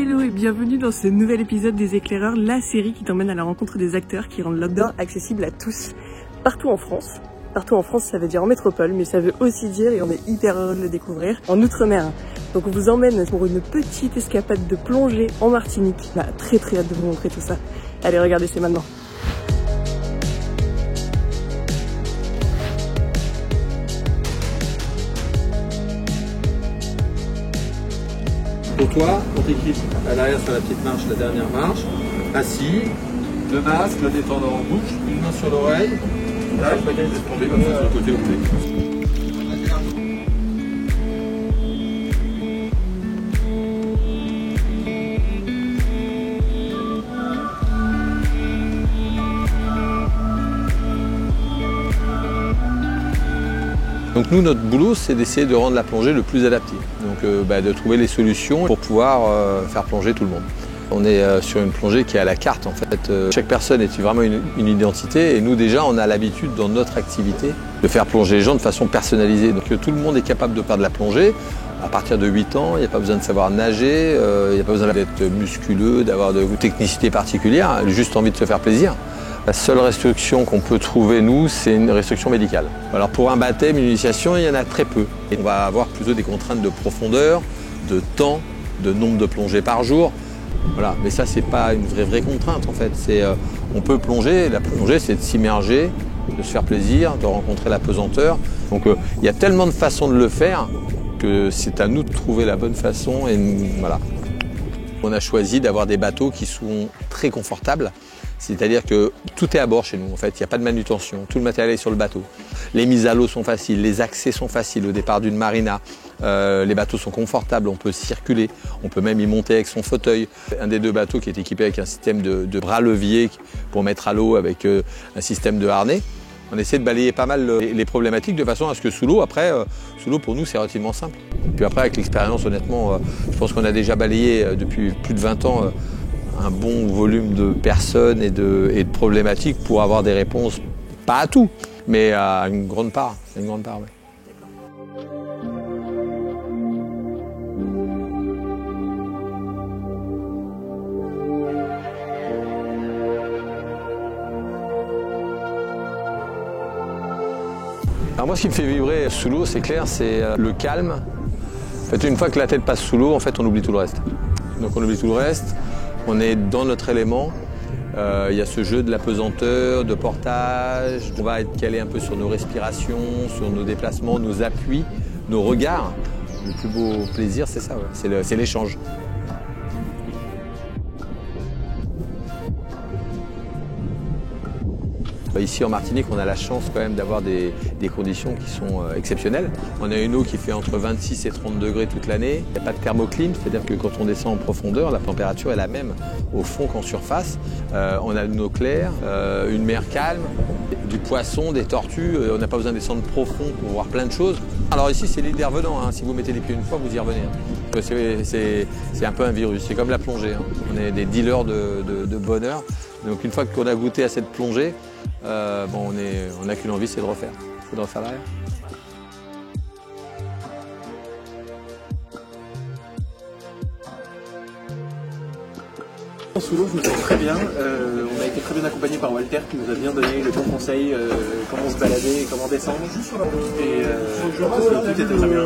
Hello et bienvenue dans ce nouvel épisode des Éclaireurs, la série qui t'emmène à la rencontre des acteurs qui rendent l'outdoor accessible à tous, partout en France. Partout en France, ça veut dire en métropole, mais ça veut aussi dire, et on est hyper heureux de le découvrir, en Outre-mer. Donc on vous emmène pour une petite escapade de plongée en Martinique. On a très hâte de vous montrer tout ça. Allez, regardez, c'est maintenant. Pour toi, pour t'équipe, à l'arrière sur la petite marche, la dernière marche, assis, le masque, le détendant en bouche, une main sur l'oreille, là, le bagage est tombé comme ça sur le côté où vous êtes. Donc nous, notre boulot, c'est d'essayer de rendre la plongée le plus adaptée. Donc de trouver les solutions pour pouvoir faire plonger tout le monde. On est sur une plongée qui est à la carte en fait. Chaque personne est vraiment une identité et nous déjà on a l'habitude dans notre activité de faire plonger les gens de façon personnalisée. Donc tout le monde est capable de faire de la plongée. À partir de 8 ans, il n'y a pas besoin de savoir nager, il n'y a pas besoin d'être musculeux, d'avoir de technicité particulière, juste envie de se faire plaisir. La seule restriction qu'on peut trouver, nous, c'est une restriction médicale. Alors pour un baptême, une initiation, il y en a très peu. Et on va avoir plutôt des contraintes de profondeur, de temps, de nombre de plongées par jour. Voilà. Mais ça, c'est pas une vraie contrainte en fait. On peut plonger, la plongée, c'est de s'immerger, de se faire plaisir, de rencontrer la pesanteur. Donc il y a tellement de façons de le faire que c'est à nous de trouver la bonne façon. Et voilà. On a choisi d'avoir des bateaux qui sont très confortables. C'est-à-dire que tout est à bord chez nous, en fait, il n'y a pas de manutention, tout le matériel est sur le bateau. Les mises à l'eau sont faciles, les accès sont faciles au départ d'une marina, les bateaux sont confortables, on peut circuler, on peut même y monter avec son fauteuil. Un des deux bateaux qui est équipé avec un système de bras levier pour mettre à l'eau avec un système de harnais. On essaie de balayer pas mal les problématiques de façon à ce que sous l'eau, après, sous l'eau pour nous c'est relativement simple. Puis après avec l'expérience, honnêtement, je pense qu'on a déjà balayé depuis plus de 20 ans un bon volume de personnes et de problématiques pour avoir des réponses, pas à tout, mais à une grande part. Ouais. Alors moi, ce qui me fait vibrer sous l'eau, c'est clair, c'est le calme. En fait, une fois que la tête passe sous l'eau, en fait, on oublie tout le reste. Donc on oublie tout le reste. On est dans notre élément, il y a ce jeu de la pesanteur, de portage, on va être calé un peu sur nos respirations, sur nos déplacements, nos appuis, nos regards. Le plus beau plaisir, c'est ça, ouais. C'est l'échange. Ici en Martinique, on a la chance quand même d'avoir des conditions qui sont exceptionnelles. On a une eau qui fait entre 26 et 30 degrés toute l'année. Il n'y a pas de thermoclim, c'est-à-dire que quand on descend en profondeur, la température est la même au fond qu'en surface. On a de l'eau claire, une mer calme, du poisson, des tortues. On n'a pas besoin de descendre profond pour voir plein de choses. Alors ici, c'est l'île des revenants. Si vous mettez les pieds une fois, vous y revenez. C'est un peu un virus, c'est comme la plongée. On est des dealers de bonheur. Donc une fois qu'on a goûté à cette plongée, on n'a qu'une envie, c'est de refaire. C'est de refaire l'arrière. Sous l'eau, je me sens très bien. On a été très bien accompagné par Walter qui nous a bien donné le bon conseil, comment se balader, comment descendre. Et tout était très bien.